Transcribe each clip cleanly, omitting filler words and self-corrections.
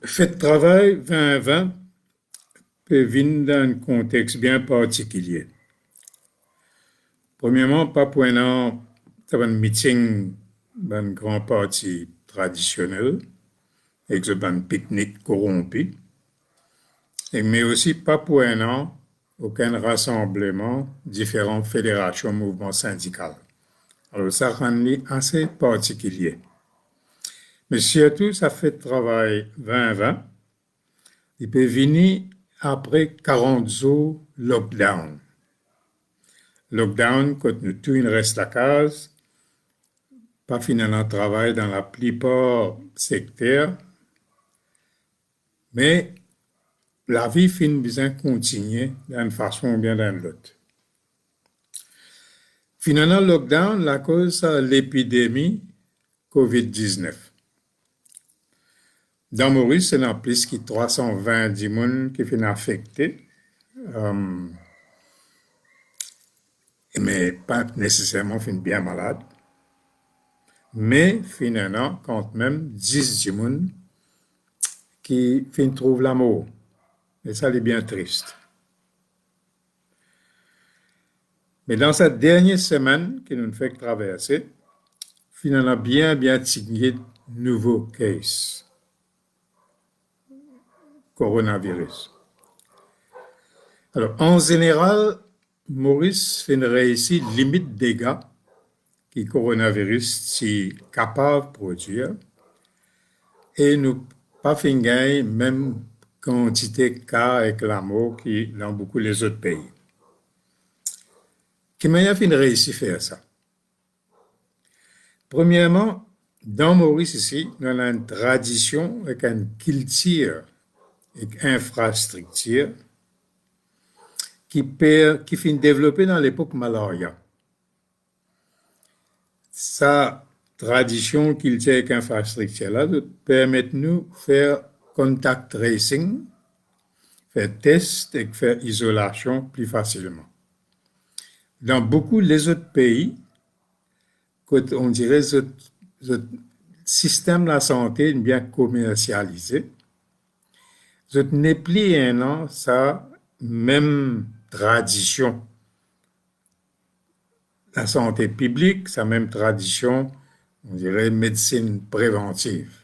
Fête travail 2020 peut venir dans un contexte bien particulier. Premièrement, pas pour un meeting d'un grand parti traditionnel, avec un pique-nique corrompu, mais aussi pas pour aucun rassemblement, différentes fédérations, mouvements syndicaux. Alors ça rend assez particulier. Mais surtout, ça fait travail 2020. Il peut venir après 40 jours lockdown. Lockdown, quand nous tous reste à casa, pas finalement travail dans la plupart secteurs, mais la vie finit bien continuer d'une façon ou bien d'une autre. Finalement, lockdown, la cause de l'épidémie COVID-19. Dans Maurice, c'est a plus que 320 personnes qui sont affectées, mais pas nécessairement bien malades. Mais finalement, quand même, 10 personnes qui trouvent l'amour. Et ça, c'est bien triste. Mais dans cette dernière semaine que nous nous fait traverser, finalement, bien tigné de nouveaux cas coronavirus. Alors, en général, Maurice fait une réussite limite dégâts que le coronavirus est capable de produire et nous pas fait gagner même quantité de cas avec la mort qui dans beaucoup les autres pays. Comment il a réussi à faire ça? Premièrement, dans Maurice ici, nous avons une tradition avec une culture et une infrastructure qui finit développée dans l'époque malaria. Sa tradition, culture et infrastructure là permet nous de faire contact tracing, faire test et faire isolation plus facilement. Dans beaucoup les autres pays, on dirait le système de la santé est bien commercialisé. Je n'ai plus un an, ça, même tradition. La santé publique, sa même tradition, on dirait médecine préventive.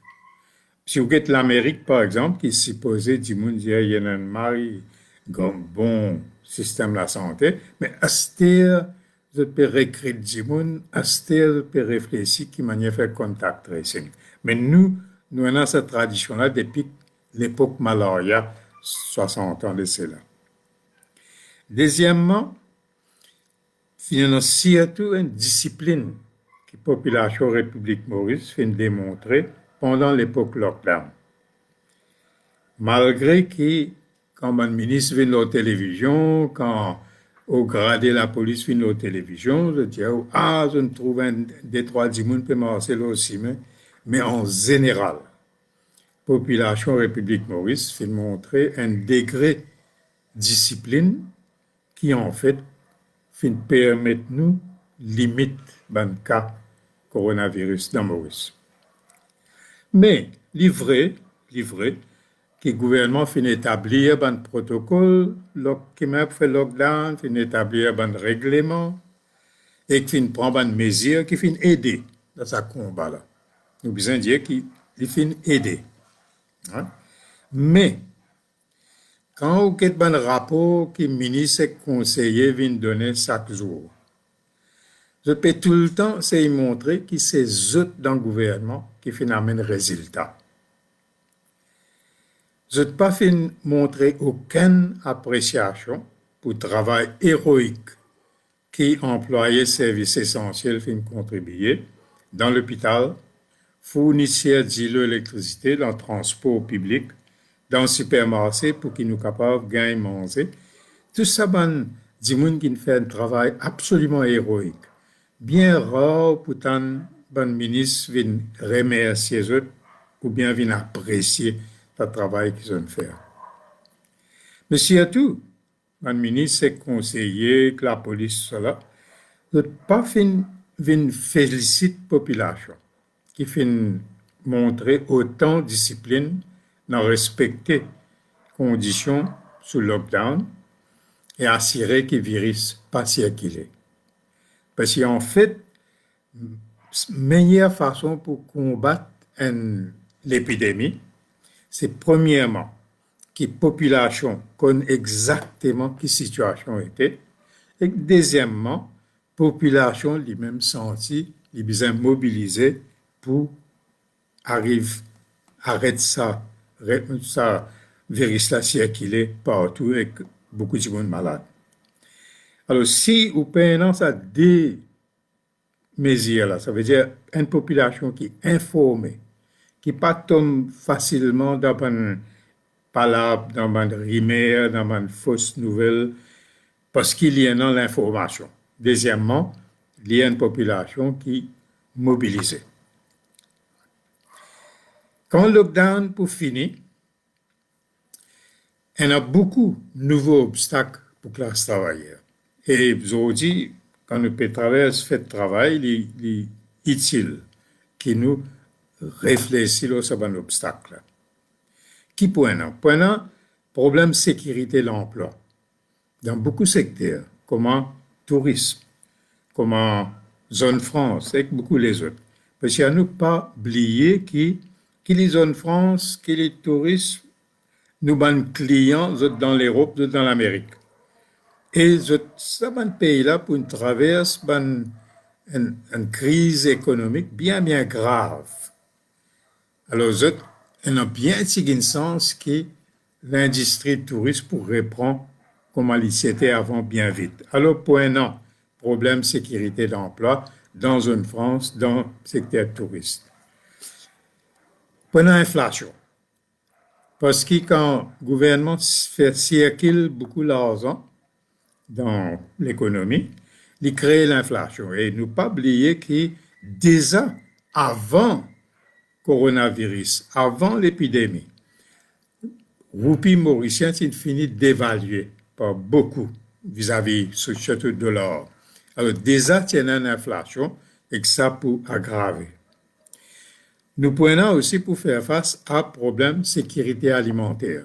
Si vous êtes l'Amérique, par exemple, qui est supposé, du monde, il y a un mari, un bon système de la santé, mais à ce je peux recréer du monde, à ce je peux réfléchir qui manière faire contact tracing. Mais nous avons cette tradition-là depuis l'époque malaria, 60 ans de cela. Deuxièmement, finalement, surtout une discipline que la population République Maurice fait démontrer pendant l'époque lockdown. Malgré que, quand un ministre vient de la télévision, quand au gradé la police vient de la télévision, je dis, je ne trouve des trois dimoun peut marcher là aussi, mais en général, population République Maurice fait montrer un degré de discipline qui, en fait, permet nous limite le cas coronavirus dans Maurice. Mais, livré, que le gouvernement finit établir un protocole, qui m'a fait lockdown, finit établir un règlement, et qui finit prendre une mesure qui finit aider dans ce combat-là. Nous besoin dire qu'il finit aider. Hein? Mais, quand vous avez un rapport que le ministre et le conseiller viennent donner chaque jour, je peux tout le temps c'est montrer que c'est eux dans le gouvernement qui finissent amener résultat. Je n'ai pas fait montrer aucune appréciation pour le travail héroïque qui employés services essentiels fin contribuer dans l'hôpital, fournisseurs d'îlots d'électricité, dans le transport public, dans le supermarché pour qu'ils nous capables de gagner manger. Tout ça, des gens qui font un travail absolument héroïque. Bien rare pour tant de ministres viennent remercier eux ou bien viennent apprécier le travail qu'ils ont fait. Mais surtout, le ministre et conseiller, que la police soit là, ne pas venir féliciter la population, qui fin montrer autant de discipline dans respecter conditions sous lockdown et assurer que le virus pas circuler. Parce qu'en fait, meilleure façon pour combattre l'épidémie, c'est premièrement que la population connaît exactement quelle situation était, et deuxièmement, la population lui-même sentie, les besoin mobilisés pour arrêter ça virus là circuler partout et beaucoup de monde malade. Alors, si vous prenez ça des mesures là, ça veut dire une population qui est informée, qui ne tombe pas facilement dans une palabre, dans une rumeur, dans une fausse nouvelle, parce qu'il y a dans l'information. Deuxièmement, il y a une population qui est mobilisée. Quand le lockdown pour finir, il y a beaucoup de nouveaux obstacles pour la classe travailleuse. Et aujourd'hui, quand nous traversons fait travail, il est utile que nous réfléchissions sur un obstacle. Qui point un? Point un, problème sécurité de l'emploi. Dans beaucoup de secteurs, comme tourisme, comme zone France, et beaucoup les autres. Parce qu'il ne faut pas oublier que les zones France, que les touristes, nous avons des clients dans l'Europe, dans l'Amérique. Et ça un pays là pour une traverse une crise économique bien grave. Alors on a bien tiré sens que l'industrie touriste pourrait reprendre comme elle était avant bien vite. Alors point non, problème sécurité d'emploi dans une France dans le secteur touriste. Point inflation. Parce que quand le gouvernement fait circuler beaucoup d'argent dans l'économie, il crée l'inflation. Et ne pas oublier que déjà avant le coronavirus, avant l'épidémie, le roupie mauricien s'est fini d'évaluer par beaucoup vis-à-vis surtout de dollar. Alors déjà, il y a une inflation et que ça peut aggraver. Nous prenons aussi pour faire face à problème de sécurité alimentaire.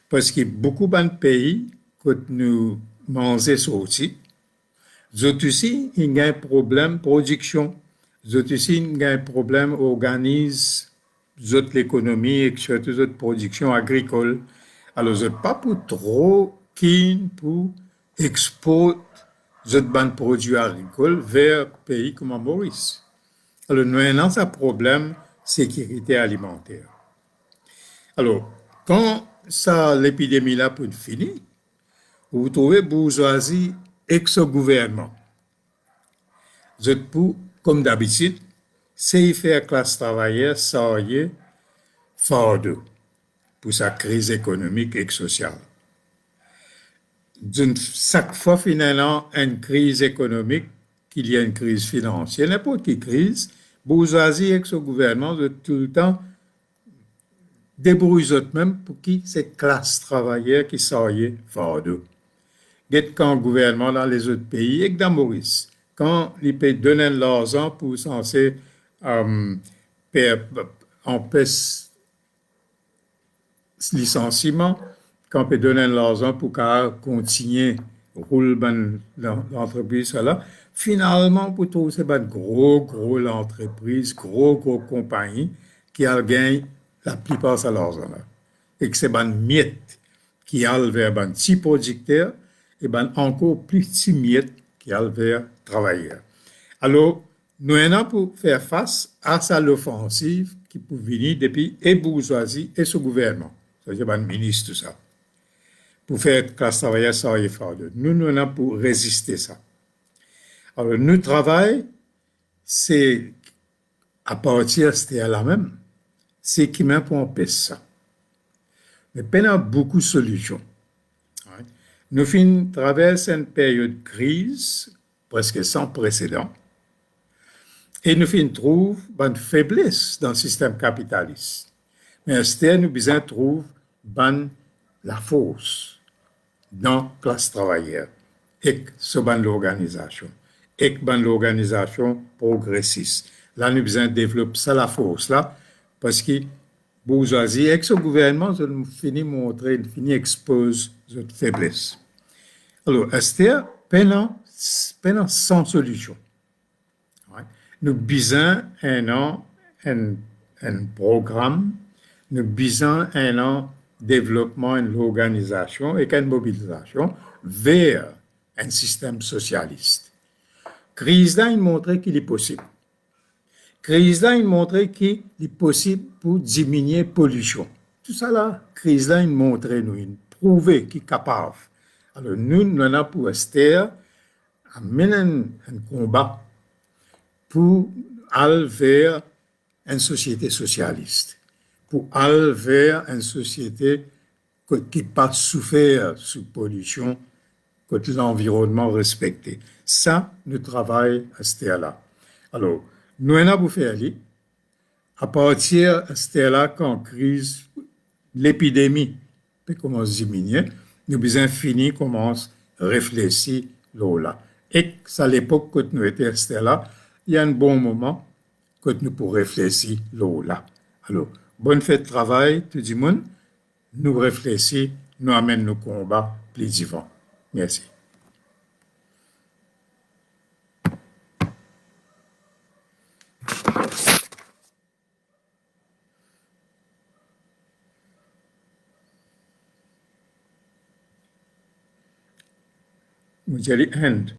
Parce que beaucoup de pays, quand nous mangeons sorti, ils aussi, il y a un problème de production. Ils aussi, il y a un problème organise l'économie et surtout la production agricole. Alors, ils pas pour trop keen pour exporter les produits agricoles vers pays comme Maurice. Alors, nous avons un problème de sécurité alimentaire. Alors, quand l'épidémie là peut finir, vous trouvez bourgeoisie ex-gouvernement. Vous êtes pour, comme d'habitude, c'est faire classe travailleuse sérieux fardeau pour sa crise économique et sociale. Chaque fois, finalement, une crise économique, qu'il y a une crise financière, n'importe quelle crise, bourgeoisie et son gouvernement de tout le temps débrouillent eux-mêmes pour qui cette classe travailleuse qui s'aille fardeau. Quand le gouvernement dans les autres pays et que dans Maurice, quand ils peuvent donner l'argent pour censé empêcher licenciement, quand on peut donner l'argent pour continuer rouler l'entreprise là, finalement pour trouver c'est une gros l'entreprise, gros compagnie qui a gagné la plupart de l'argent là. Et que c'est une miette qui a vers un petit producteur et encore plus petit miette qui a vers travailleur. Alors, nous avons pour faire face à ça l'offensive qui peut venir depuis et bourgeoisie et ce gouvernement. C'est-à-dire un ministre, tout ça. Pour faire classe travailleuse sans effort. Nous avons pour résister ça. Alors, nous travail, c'est à partir de la même, c'est qui même pour empêcher ça. Mais pendant beaucoup de solutions. Nous traversons une période de crise presque sans précédent et nous trouvons une faiblesse dans le système capitaliste. Mais instead, nous besoin trouver la force dans la classe travailleuse et dans l'organisation. Et dans l'organisation progressiste. Là, nous besoin développer ça, la force là, parce que bourgeoisie, avec ce gouvernement, je fini montrer, fini expose cette faiblesse. Alors, Esther, pendant sans solution. Ouais. Nous bisons un programme, nous bisons un développement, une organisation et une mobilisation vers un système socialiste. Crise là, il montrait qu'il est possible. Crise là, il montrait qu'il est possible pour diminuer la pollution. Tout ça là, crise là, il montrait nous, il prouvait qu'il est capable. Alors nous avons pour Esther amener un combat pour aller vers une société socialiste, pour aller vers une société qui n'a pas souffert sous pollution, que l'environnement respecté. Ça, nous travaillons à ce là. Alors, nous avons faire à partir de ce là, quand crise, l'épidémie peut commencer à diminuer, nous besoin fini commence à réfléchir là. Et à l'époque que nous étions à ce là, il y a un bon moment que nous pourrons réfléchir là. Alors, bonne fête de travail, tout le monde. Nous réfléchissons, nous amènons nos combats plus vivants. Merci. Vous allez end.